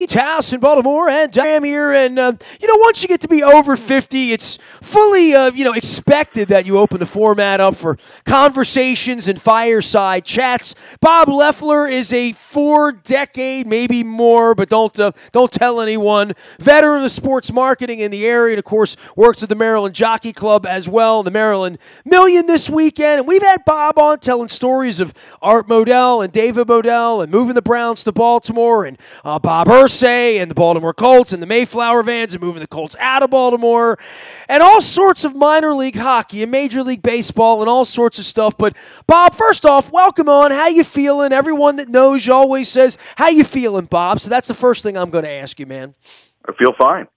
House in Baltimore, and I am here. And once you get to be over 50, it's fully expected that you open the format up for conversations and fireside chats. Bob Leffler is a 4-decade, maybe more, but don't tell anyone, veteran of sports marketing in the area, and of course works at the Maryland Jockey Club as well, the Maryland Million this weekend. And we've had Bob on telling stories of Art Modell and David Modell and moving the Browns to Baltimore, and Bob Irsay and the Baltimore Colts and the Mayflower Vans and moving the Colts out of Baltimore, and all sorts of minor league hockey and Major League Baseball and all sorts of stuff. But Bob, first off, welcome on. How you feeling? Everyone that knows you always says, how you feeling, Bob? So that's the first thing I'm going to ask you, man. I feel fine.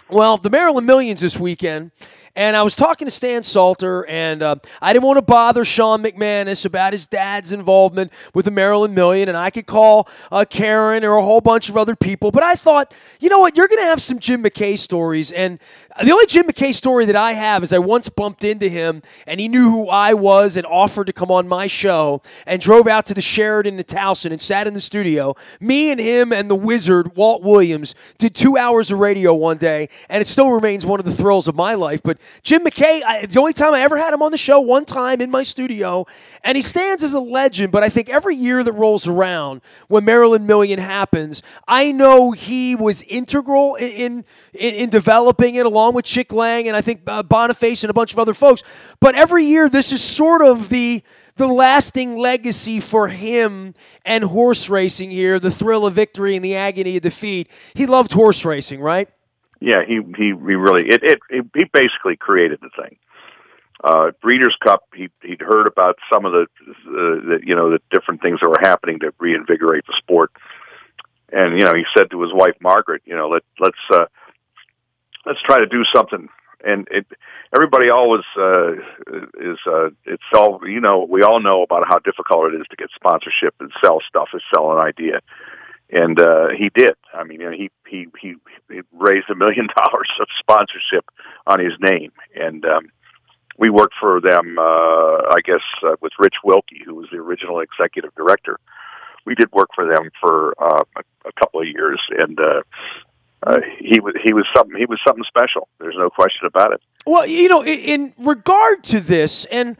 Well, the Maryland Millions this weekend, and I was talking to Stan Salter, and I didn't want to bother Sean McManus about his dad's involvement with the Maryland Million, and I could call Karen or a whole bunch of other people, but I thought, you know what, you're going to have some Jim McKay stories, and the only Jim McKay story that I have is I once bumped into him, and he knew who I was and offered to come on my show, and drove out to the Sheraton in Towson and sat in the studio. Me and him and the wizard, Walt Williams, did 2 hours of radio one day, and it still remains one of the thrills of my life. But Jim McKay, the only time I ever had him on the show, one time in my studio, and he stands as a legend, but I think every year that rolls around when Maryland Million happens, I know he was integral in developing it along with Chick Lang and I think Boniface and a bunch of other folks. But every year this is sort of the lasting legacy for him and horse racing here, the thrill of victory and the agony of defeat. He loved horse racing, right? Yeah, he really he basically created the thing. Breeders' Cup. He'd heard about some of the different things that were happening to reinvigorate the sport, and he said to his wife Margaret, let's try to do something. And everybody always it's all we all know about how difficult it is to get sponsorship and sell stuff and sell an idea. And he did. I mean, he raised $1 million of sponsorship on his name, and we worked for them. I guess with Rich Wilkie, who was the original executive director. We did work for them for a couple of years, and he was something special. There's no question about it. Well, in regard to this, and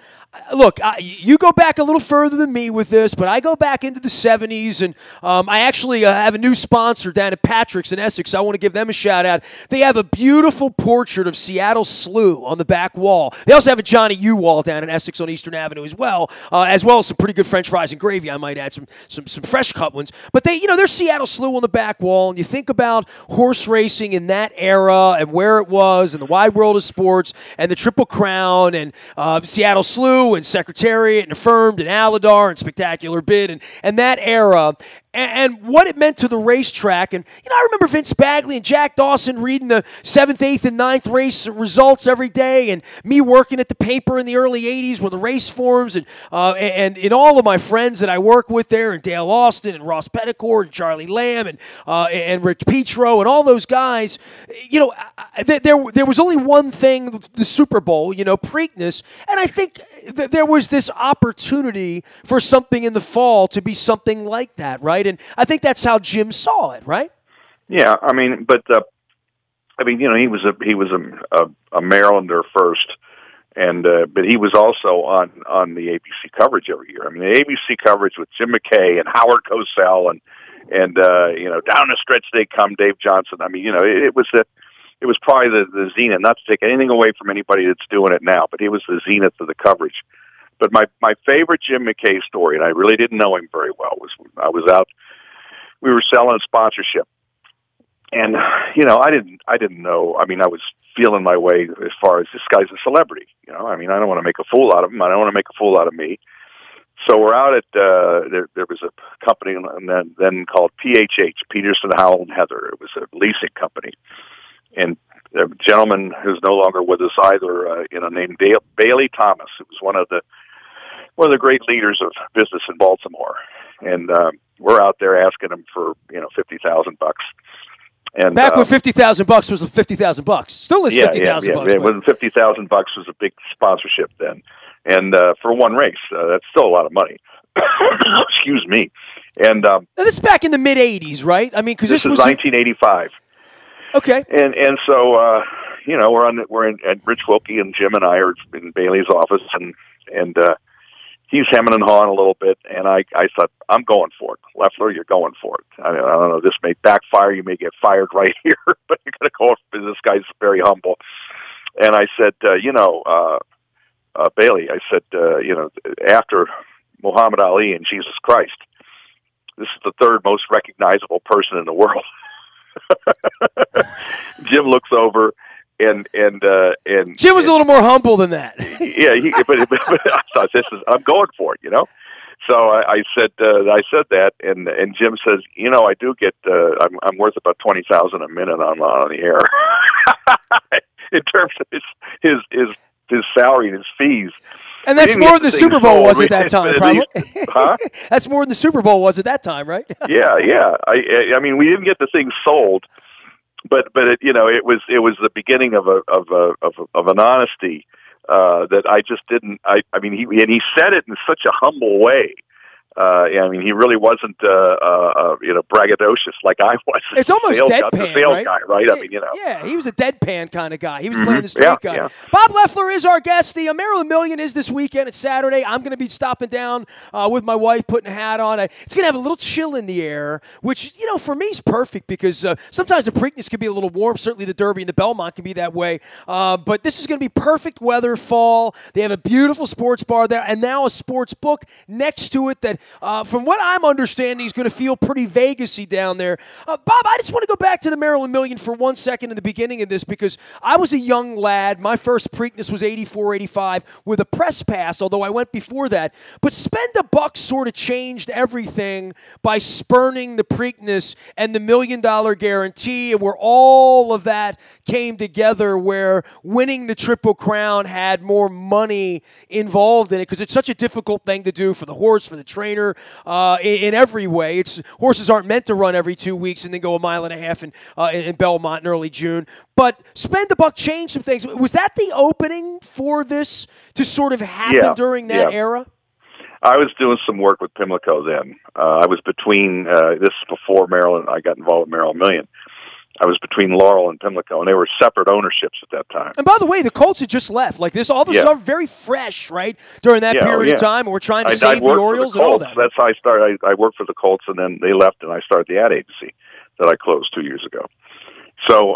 look, you go back a little further than me with this, but I go back into the 70s, and I actually have a new sponsor down at Patrick's in Essex. I want to give them a shout-out. They have a beautiful portrait of Seattle Slew on the back wall. They also have a Johnny U wall down in Essex on Eastern Avenue as well as some pretty good French fries and gravy. I might add some fresh cut ones. But there's Seattle Slew on the back wall, and you think about horse racing in that era and where it was and the wide world of sports and the Triple Crown and Seattle Slew and Secretariat and Affirmed and Aladar and Spectacular Bid and that era. And what it meant to the racetrack. And, I remember Vince Bagley and Jack Dawson reading the 7th, 8th, and 9th race results every day, and me working at the paper in the early 80s where the race forms, and all of my friends that I work with there, and Dale Austin and Ross Petticourt and Charlie Lamb and Rich Petro and all those guys. There was only one thing, the Super Bowl, Preakness, and I think there was this opportunity for something in the fall to be something like that, right? And I think that's how Jim saw it, right? Yeah, I mean, but he was a Marylander first, and but he was also on the ABC coverage every year. I mean, the ABC coverage with Jim McKay and Howard Cosell and down the stretch they come, Dave Johnson. I mean, it was probably the zenith. Not to take anything away from anybody that's doing it now, but it was the zenith of the coverage. But my favorite Jim McKay story, and I really didn't know him very well, was when I was out. We were selling sponsorship, and I didn't know. I mean, I was feeling my way as far as this guy's a celebrity. I mean, I don't want to make a fool out of him. I don't want to make a fool out of me. So we're out at there was a company then called PHH, Peterson, Howell and Heather. It was a leasing company, and a gentleman who's no longer with us either, named Bailey Thomas. It was one of the great leaders of business in Baltimore, and we're out there asking him for $50,000. And back when $50,000 was $50,000, still is $50,000. Yeah, when $50,000 was a big sponsorship then, and for one race, that's still a lot of money. Excuse me. And now, this is back in the mid '80s, right? I mean, because this was is 1985. Okay. And so we're at Rich Wilkie, and Jim and I are in Bailey's office, and he's hemming and hawing a little bit, and I thought, I'm going for it. Leffler, you're going for it. I don't know, this may backfire. You may get fired right here, but you're going to go for this guy's very humble. And I said, Bailey, I said, after Muhammad Ali and Jesus Christ, this is the third most recognizable person in the world. Jim looks over, and Jim was a little more humble than that. Yeah, but I thought, I'm going for it, So I said that, and Jim says, I do get, I'm worth about $20,000 a minute on the air, in terms of his salary and his fees. And that's more than the Super Bowl was at that time, probably. Huh? That's more than the Super Bowl was at that time, right? Yeah. I mean, we didn't get the thing sold, but it was the beginning of an honesty that I just didn't. I mean, he said it in such a humble way. I mean, he really wasn't, braggadocious like I was. It's almost deadpan, right? Guy, right? I mean, Yeah, he was a deadpan kind of guy. He was playing the straight guy. Yeah. Bob Leffler is our guest. The Maryland Million is this weekend. It's Saturday. I'm going to be stopping down with my wife, putting a hat on. It's going to have a little chill in the air, which, for me is perfect because sometimes the Preakness can be a little warm. Certainly the Derby and the Belmont can be that way. But this is going to be perfect weather, fall. They have a beautiful sports bar there and now a sports book next to it that, from what I'm understanding, he's going to feel pretty Vegas-y down there. Bob, I just want to go back to the Maryland Million for 1 second in the beginning of this because I was a young lad. My first Preakness was 84, 85 with a press pass, although I went before that. But Spend a Buck sort of changed everything by spurning the Preakness and the $1 million guarantee, and where all of that came together, where winning the Triple Crown had more money involved in it because it's such a difficult thing to do for the horse, for the trainer, in every way. Horses aren't meant to run every 2 weeks and then go a mile and a half in Belmont in early June. But Spend a Buck changed some things. Was that the opening for this to sort of happen during that era? I was doing some work with Pimlico then. I was between, this is before Maryland, I got involved with Maryland Million. I was between Laurel and Pimlico, and they were separate ownerships at that time. And by the way, the Colts had just left. Like this, all this stuff very fresh, right, during that period of time. And we're trying to save the Orioles and all that. That's how I started. I worked for the Colts, and then they left, and I started the ad agency that I closed 2 years ago. So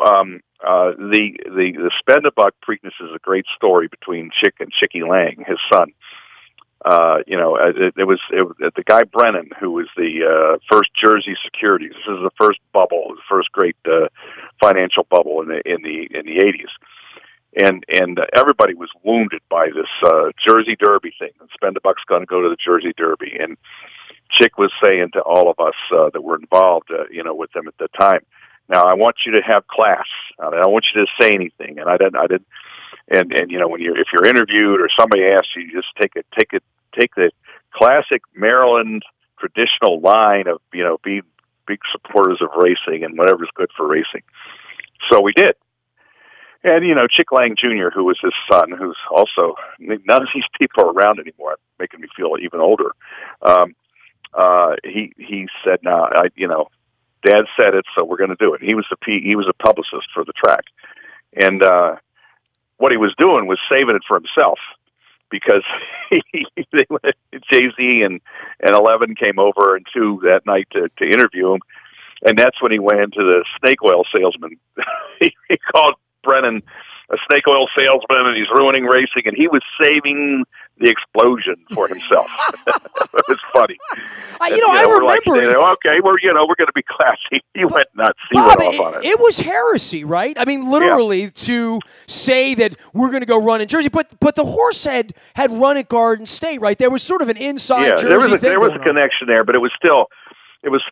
the Spend a Buck Preakness is a great story between Chick and Chicky Lang, his son. It was the guy Brennan, who was the first Jersey Securities. This is the first bubble, the first great financial bubble in the 80s, and everybody was wounded by this Jersey Derby thing. And Spend a Buck's going to go to the Jersey Derby, and Chick was saying to all of us that were involved, with them at the time, now I want you to have class. I don't want you to say anything, and I didn't. And when if you're interviewed or somebody asks you, just take the classic Maryland traditional line of be big supporters of racing and whatever's good for racing. So we did. And Chick Lang Jr., who was his son, who's also, none of these people are around anymore, making me feel even older. He said, "No, Dad said it, so we're going to do it." He was a publicist for the track, and what he was doing was saving it for himself, because Jay-Z and 11 came over and 2 that night to interview him, and that's when he went into the snake oil salesman. He called Brennan a snake oil salesman, and he's ruining racing, and he was saving the explosion for himself. It's funny. I remember. Like, okay, we're going to be classy. He went nuts. He Bob, went off on it. It was heresy, right? I mean, literally to say that we're going to go run in Jersey, but the horse had run at Garden State, right? There was sort of an inside Jersey thing. There was a connection there, but it was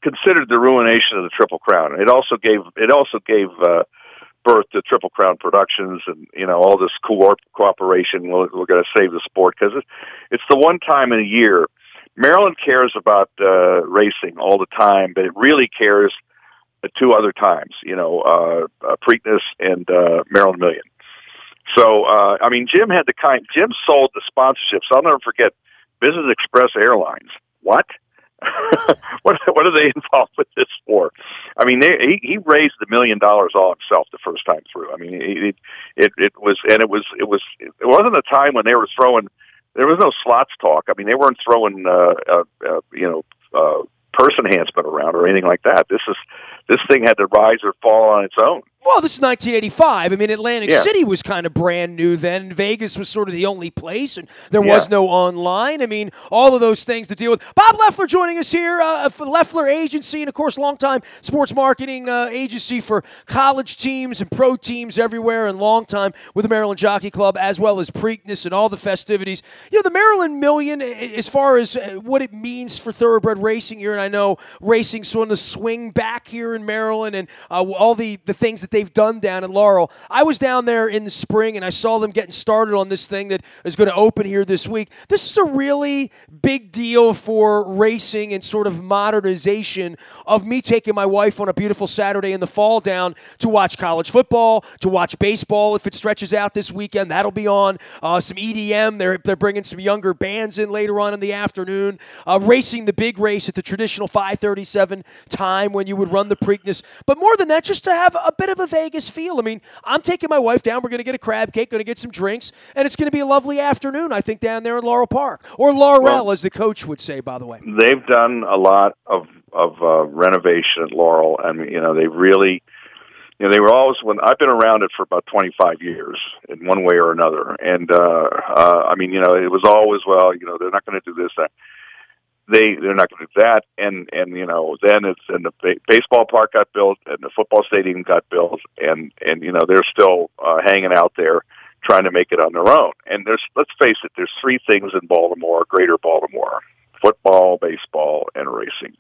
considered the ruination of the Triple Crown. It also gave birth to Triple Crown Productions and, all this cooperation. We're going to save the sport, because it's the one time in a year. Maryland cares about racing all the time, but it really cares 2 other times, Preakness and Maryland Million. So, Jim sold the sponsorships. I'll never forget Business Express Airlines. What? What are they involved with this for? I mean, he raised $1 million all himself the first time through. I mean, it wasn't a time when they were throwing. There was no slots talk. I mean, they weren't throwing purse enhancement around or anything like that. This thing had to rise or fall on its own. Well, this is 1985. I mean, Atlantic City was kind of brand new then. Vegas was sort of the only place, and there was no online. I mean, all of those things to deal with. Bob Leffler joining us here for Leffler Agency, and, of course, longtime sports marketing agency for college teams and pro teams everywhere, and longtime with the Maryland Jockey Club, as well as Preakness and all the festivities. You know, the Maryland Million, as far as what it means for thoroughbred racing here, and I know racing sort of the swing back here in Maryland and all the things that they've done down in Laurel. I was down there in the spring, and I saw them getting started on this thing that is going to open here this week. This is a really big deal for racing and sort of modernization of me taking my wife on a beautiful Saturday in the fall down to watch college football, to watch baseball if it stretches out this weekend. That'll be on. Some EDM. They're bringing some younger bands in later on in the afternoon. Racing the big race at the traditional 5:37 time when you would run the Preakness. But more than that, just to have a bit of a Vegas feel. I mean, I'm taking my wife down. We're going to get a crab cake, going to get some drinks, and it's going to be a lovely afternoon, I think, down there in Laurel Park. Or Laurel, as the coach would say, by the way. They've done a lot of renovation at Laurel, and, they really, they were always, when I've been around it for about 25 years in one way or another. And, I mean, it was always, they're not going to do this, that. They're not going to do that, and then the baseball park got built, and the football stadium got built, and they're still hanging out there trying to make it on their own. And let's face it, there's three things in Baltimore, Greater Baltimore: football, baseball, and racing.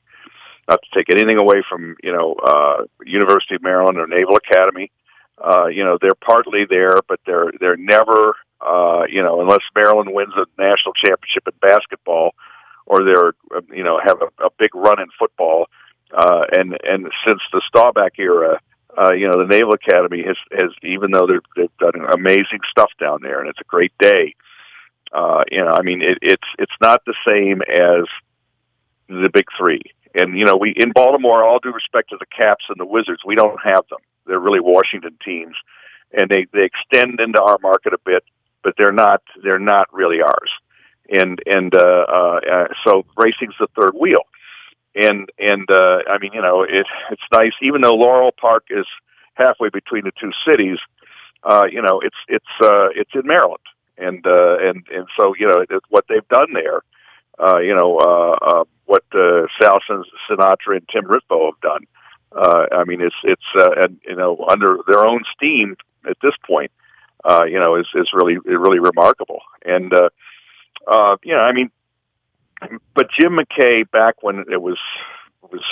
Not to take anything away from University of Maryland or Naval Academy, they're partly there, but they're never unless Maryland wins a national championship in basketball, or they're, have a big run in football. And since the Staubach era, the Naval Academy has even though they've done amazing stuff down there, and it's a great day, I mean, it's not the same as the big three. And, we, in Baltimore, all due respect to the Caps and the Wizards, we don't have them. They're really Washington teams, and they extend into our market a bit, but they're not really ours. And so racing's the third wheel. And I mean, it's nice, even though Laurel Park is halfway between the two cities, it's in Maryland. And so, what they've done there, what Sal Sinatra and Tim Ritvo have done, I mean, under their own steam at this point, is really remarkable. And, I mean, but Jim McKay, back when it was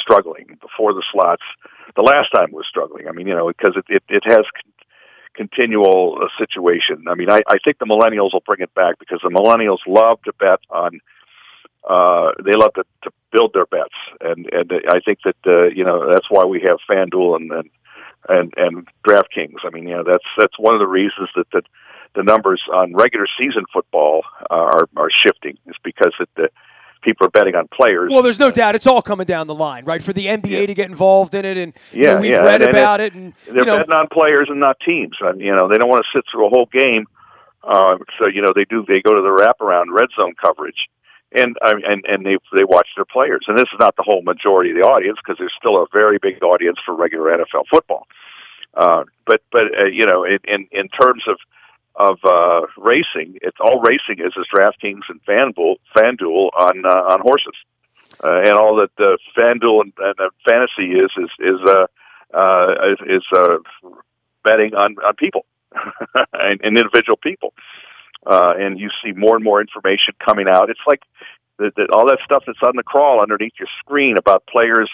struggling before the slots, the last time it was struggling. I mean, because it has continual situation. I mean, I think the millennials will bring it back, because the millennials love to bet on. They love to build their bets, and I think that that's why we have FanDuel and DraftKings. I mean, that's one of the reasons that the numbers on regular season football are shifting, is because the people are betting on players. Well, there's no doubt it's all coming down the line, right? For the NBA to get involed in it, and we've read about it, and they're betting on players and not teams. And they don't want to sit through a whole game, so they go to the wraparound red zone coverage, and they watch their players. And this is not the whole majority of the audience, because there's still a very big audience for regular NFL football. But in terms of racing, it's all racing is DraftKings and FanDuel on horses, and all that the FanDuel and fantasy is betting on people and individual people, and you see more and more information coming out. It's like all that stuff that's on the crawl underneath your screen about players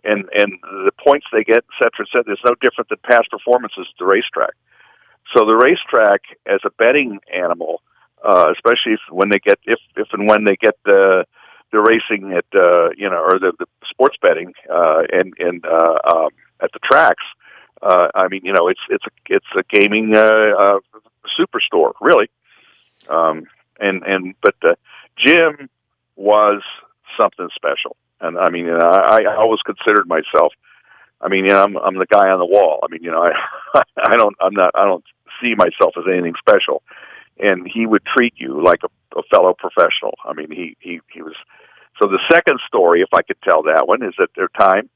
and the points they get, et cetera, et cetera. It's no different than past performances at the racetrack. So the racetrack, as a betting animal, especially if and when they get the racing at or the sports betting at the tracks, I mean, it's a gaming superstore, really. But Jim was something special. And I mean, I always considered myself. I mean, I'm the guy on the wall. I mean, I don't see myself as anything special. And he would treat you like a fellow professional. I mean, he was. So the second story, if I could tell that one, is that their time.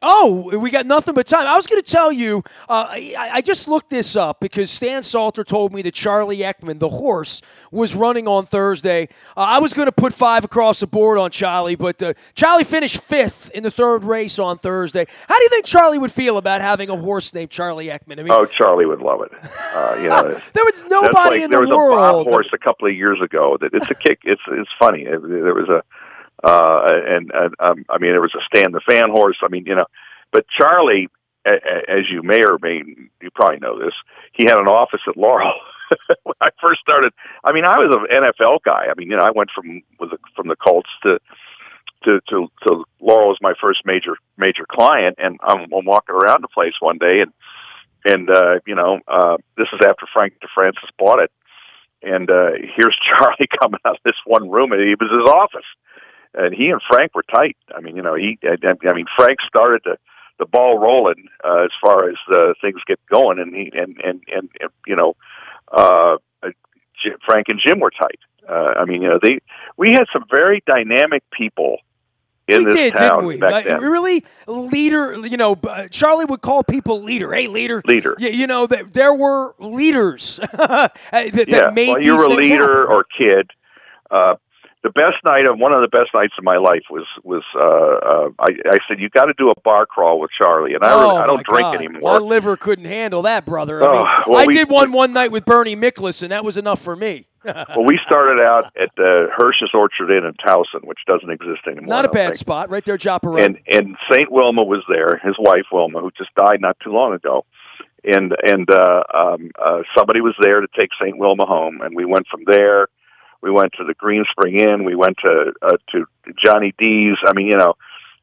Oh, we got nothing but time. I was going to tell you, I just looked this up because Stan Salter told me that Charlie Ekman, the horse, was running on Thursday. I was going to put 5 across the board on Charlie, but Charlie finished 5th in the 3rd race on Thursday. How do you think Charlie would feel about having a horse named Charlie Ekman? I mean, Charlie would love it. There was nobody in the world. There was a Bob horse a couple of years ago that it's a kick. It's funny. There was a. I mean, there was a Stan the Fan horse. I mean, but Charlie, as you may or may, you probably know this, he had an office at Laurel. When I first started, I mean, I was an NFL guy. I mean, I went from the Colts to Laurel was my first major client, and I'm walking around the place one day, and this is after Frank DeFrancis bought it, and here's Charlie coming out of this one room, and it was his office. And he and Frank were tight. I mean, Frank started the ball rolling as far as things get going, and Frank and Jim were tight. I mean, we had some very dynamic people in this town, didn't we? Back then. Really, leader. Charlie would call people leader. Hey, leader. Leader. There were leaders that made well, these you were a things leader happen. or kid. One of the best nights of my life was I said, you got to do a bar crawl with Charlie, and I don't drink anymore. My liver couldn't handle that, brother. I did one night with Bernie Miklasz, and that was enough for me. Well, we started out at Hirsch's Orchard Inn in Towson, which doesn't exist anymore. Not a bad spot, right there, Joppa Road. And St. Wilma was there, his wife Wilma, who just died not too long ago, and somebody was there to take St. Wilma home, and we went from there. We went to the Green Spring Inn. We went to Johnny D's. I mean,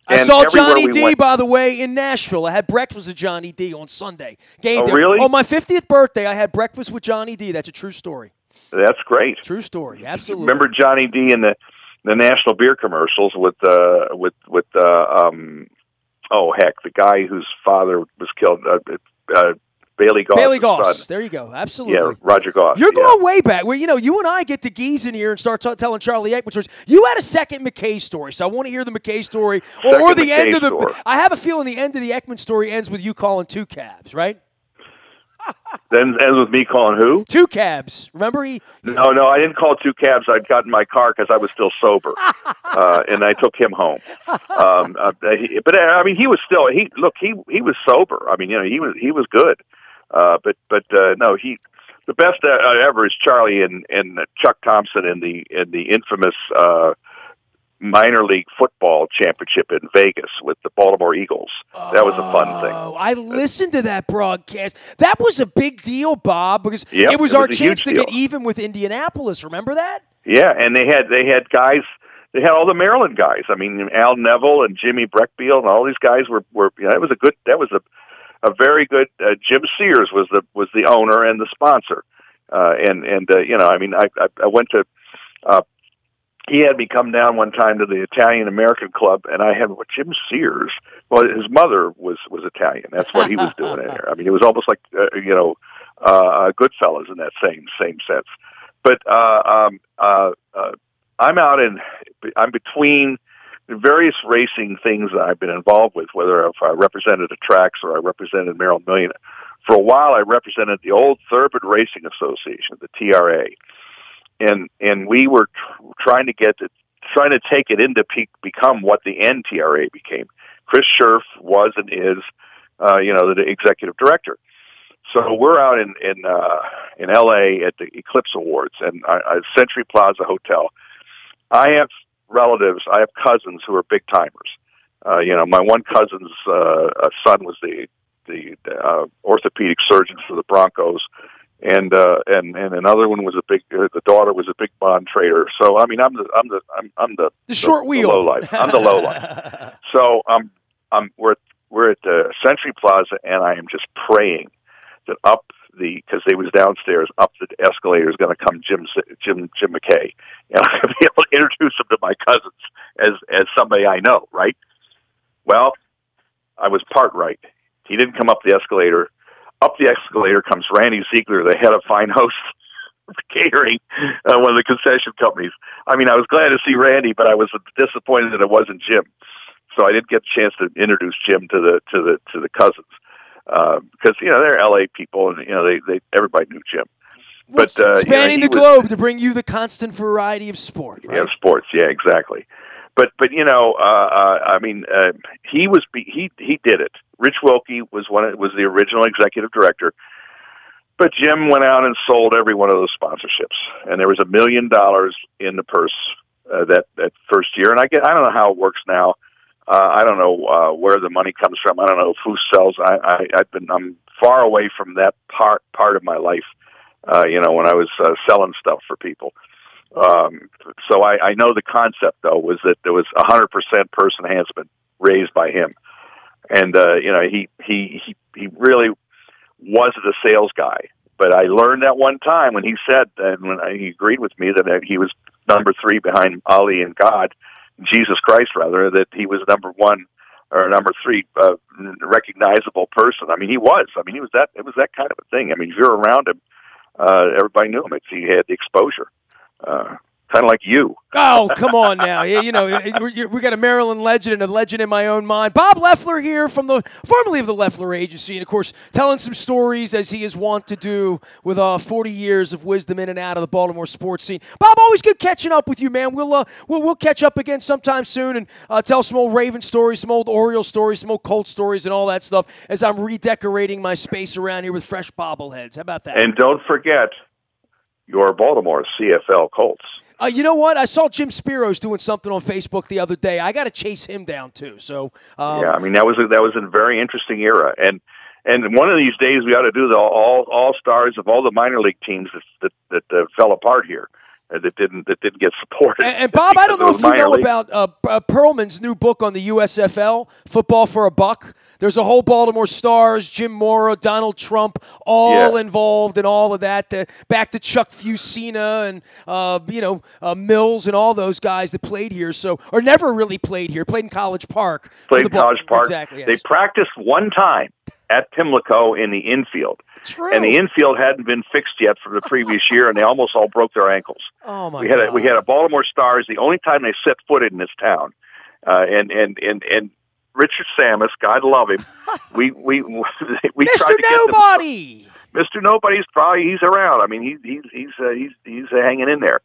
I saw Johnny D, by the way, in Nashville. I had breakfast with Johnny D on Sunday. Game day. Really? On my 50th birthday, I had breakfast with Johnny D. That's a true story. That's great. True story. Absolutely. Remember Johnny D in the national beer commercials with the guy whose father was killed. Bailey Goss. Bailey Goss. There you go. Absolutely. Yeah, Roger Goss. You're going way back. Well, you and I get to geese in here and start telling Charlie Ekman stories. You had a second McKay story, so I want to hear the McKay story or the end of the. Story. I have a feeling the end of the Ekman story ends with you calling 2 cabs, right? Then ends with me calling who? 2 cabs. Remember No, I didn't call 2 cabs. I'd got in my car because I was still sober, and I took him home. But I mean, he was still he was sober. I mean, he was good. But no, the best ever is Charlie and Chuck Thompson in the infamous minor league football championship in Vegas with the Baltimore Eagles. That was a fun thing. I listened to that broadcast. That was a big deal, Bob, because Yep, it was our chance to deal. get even with Indianapolis. Remember that? Yeah, and they had guys. They had all the Maryland guys. I mean, Al Neville and Jimmy Breckfield and all these guys were. That was a very good. Jim Sears was the owner and the sponsor. I went to. He had me come down one time to the Italian American Club, and I had Jim Sears. Well, his mother was Italian. That's what he was doing in there. I mean, it was almost like Goodfellas in that same sense. But I'm between the various racing things that I've been involved with, whether if I represented the tracks or I represented Maryland Million. For a while, I represented the old Thoroughbred Racing Association, the TRA. And we were trying to take it into become what the NTRA became. Chris Scherf was and is, the executive director. So we're out in LA at the Eclipse Awards and Century Plaza Hotel. I have relatives, I have cousins who are big timers. My one cousin's son was the orthopedic surgeon for the Broncos. And another one was the daughter was a big bond trader. So I mean, I'm the short wheel. The low life. I'm the low life. So we're at the Century Plaza, and I am just praying that up because they was downstairs up the escalator is going to come Jim McKay, and I'm going to be able to introduce him to my cousins as somebody I know, right? Well, I was part right. He didn't come up the escalator. Up the escalator comes Randy Ziegler, the head of Fine Host Catering, one of the concession companies. I mean, I was glad to see Randy, but I was disappointed that it wasn't Jim. So I didn't get a chance to introduce Jim to the cousins because they're LA people, and they everybody knew Jim. But spanning the globe to bring you the constant variety of sport. Right? Yeah, sports. Yeah, exactly. But I mean, he did it. Rich Wilkie was the original executive director. But Jim went out and sold every one of those sponsorships, and there was $1 million in the purse that first year. And I don't know how it works now. I don't know where the money comes from. I don't know who sells. I'm far away from that part of my life. When I was selling stuff for people. So I know the concept though was that there was 100% purse enhancement raised by him, and he really wasn't a sales guy. But I learned that one time when he said, and when he agreed with me that he was number 3 behind Ali and Jesus Christ, that he was number 1 or number 3 recognizable person. I mean, he was. I mean, it was that kind of a thing. I mean, if you're around him, everybody knew him. He had the exposure. Kind of like you. Oh, come on now. We got a Maryland legend and a legend in my own mind. Bob Leffler here formerly of the Leffler Agency, and, of course, telling some stories as he is wont to do with 40 years of wisdom in and out of the Baltimore sports scene. Bob, always good catching up with you, man. We'll catch up again sometime soon and tell some old Raven stories, some old Oriole stories, some old Colt stories, and all that stuff as I'm redecorating my space around here with fresh bobbleheads. How about that? And don't forget your Baltimore CFL Colts. You know what? I saw Jim Spiro's doing something on Facebook the other day. I got to chase him down too. So yeah, I mean that was a very interesting era, and one of these days we ought to do the all stars of all the minor league teams that fell apart here. That didn't get supported. And Bob, I don't know if you know about Perlman's new book on the USFL, Football for a Buck. There's a whole Baltimore Stars, Jim Mora, Donald Trump, all involved in all of that. Back to Chuck Fusina and Mills and all those guys that played here, or never really played here. Played in College Park. Played in College Park. Exactly. Yes. They practiced one time at Pimlico in the infield. True. And the infield hadn't been fixed yet from the previous year, and they almost all broke their ankles. Oh my God! We had a Baltimore Stars. The only time they set footed in this town, and Richard Samus, God love him. we Mr. tried to Nobody. Mr. Nobody's he's around. I mean he's hanging in there,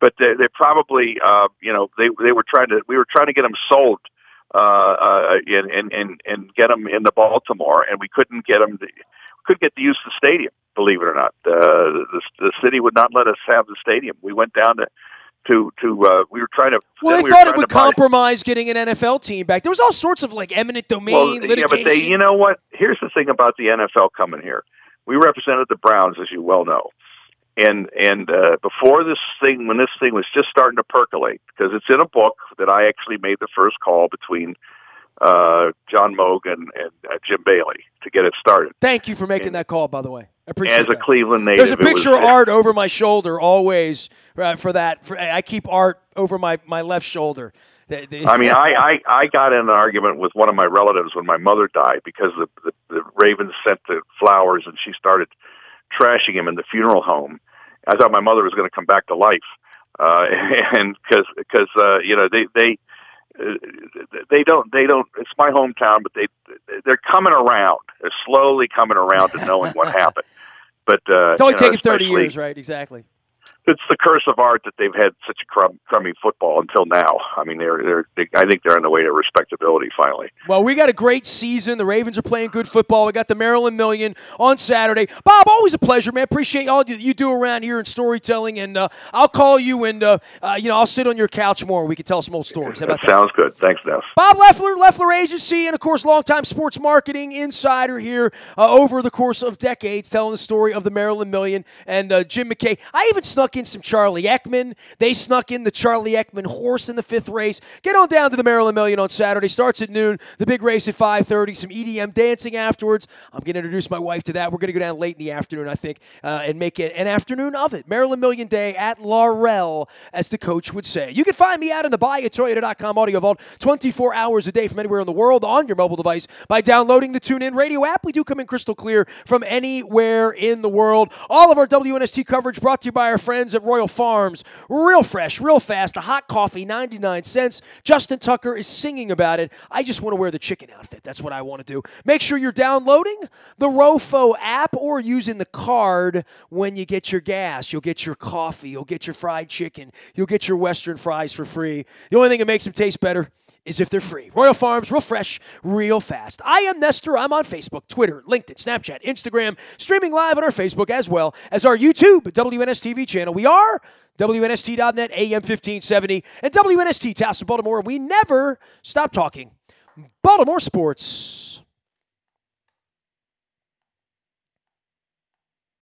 but they probably we were trying to get him sold and get them into Baltimore, and we couldn't get them. Couldn't get to use the stadium, believe it or not. The city would not let us have the stadium. We went down to we were trying to. Well, they thought it would compromise getting an NFL team back. There was all sorts of eminent domain litigation. Yeah, but you know what? Here's the thing about the NFL coming here. We represented the Browns, as you well know, and before when this thing was just starting to percolate, because it's in a book that I actually made the first call between John Moog and Jim Bailey to get it started. Thank you for making that call, by the way. I appreciate it. As a Cleveland native, there's a picture of Art over my shoulder always for that. I keep Art over my left shoulder. I mean, I got in an argument with one of my relatives when my mother died because the Ravens sent the flowers and she started trashing him in the funeral home. I thought my mother was going to come back to life, and because they don't. It's my hometown, but they're coming around. They're slowly coming around to knowing what happened. But it's only taken 30 years, right? Exactly. It's the curse of Art that they've had such a crummy football until now. I mean, I think they're on the way to respectability finally. Well, we got a great season. The Ravens are playing good football. We got the Maryland Million on Saturday. Bob, always a pleasure, man. Appreciate all you do around here in storytelling, and I'll call you and I'll sit on your couch more. We can tell some old stories. How about that? Sounds good. Thanks, Ness. Bob Leffler, Leffler Agency, and of course, longtime sports marketing insider here over the course of decades, telling the story of the Maryland Million and Jim McKay. I even snuck snuck in some Charlie Ekman. They snuck in the Charlie Ekman horse in the 5th race. Get on down to the Maryland Million on Saturday. Starts at noon. The big race at 5:30. Some EDM dancing afterwards. I'm going to introduce my wife to that. We're going to go down late in the afternoon, I think, and make it an afternoon of it. Maryland Million Day at Laurel, as the coach would say. You can find me out in the buyatoyota.com audio vault 24 hours a day from anywhere in the world on your mobile device by downloading the TuneIn Radio app. We do come in crystal clear from anywhere in the world. All of our WNST coverage brought to you by our friends at Royal Farms. Real fresh, real fast. The hot coffee, 99 cents. Justin Tucker is singing about it. I just want to wear the chicken outfit. That's what I want to do. Make sure you're downloading the ROFO app or using the card when you get your gas. You'll get your coffee. You'll get your fried chicken. You'll get your Western fries for free. The only thing that makes them taste better is if they're free. Royal Farms, real fresh, real fast. I am Nestor. I'm on Facebook, Twitter, LinkedIn, Snapchat, Instagram, streaming live on our Facebook as well as our YouTube WNSTV channel. We are WNST.net, AM 1570, and WNST Towson, Baltimore. We never stop talking Baltimore sports.